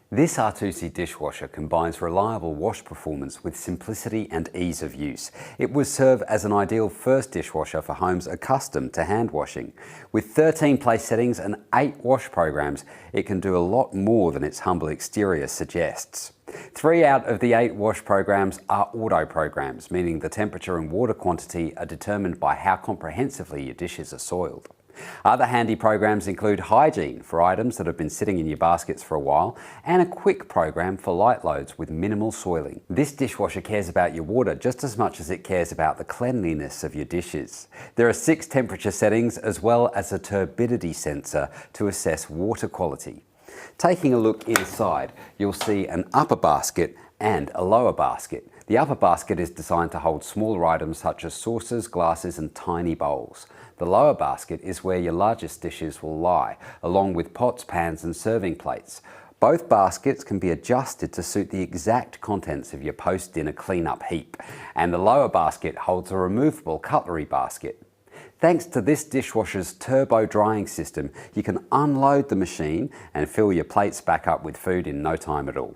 This R2C dishwasher combines reliable wash performance with simplicity and ease of use. It will serve as an ideal first dishwasher for homes accustomed to hand washing. With 13 place settings and 8 wash programs, it can do a lot more than its humble exterior suggests. 3 out of the 8 wash programs are auto programs, meaning the temperature and water quantity are determined by how comprehensively your dishes are soiled. Other handy programs include hygiene for items that have been sitting in your baskets for a while, and a quick program for light loads with minimal soiling. This dishwasher cares about your water just as much as it cares about the cleanliness of your dishes. There are 6 temperature settings as well as a turbidity sensor to assess water quality. Taking a look inside, you'll see an upper basket and a lower basket. The upper basket is designed to hold smaller items such as saucers, glasses and tiny bowls. The lower basket is where your largest dishes will lie, along with pots, pans and serving plates. Both baskets can be adjusted to suit the exact contents of your post-dinner cleanup heap, and the lower basket holds a removable cutlery basket. Thanks to this dishwasher's turbo drying system, you can unload the machine and fill your plates back up with food in no time at all.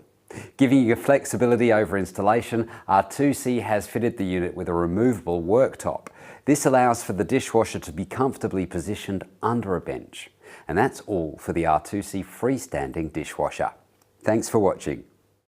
Giving you flexibility over installation, R2C has fitted the unit with a removable worktop. This allows for the dishwasher to be comfortably positioned under a bench. And that's all for the R2C freestanding dishwasher. Thanks for watching.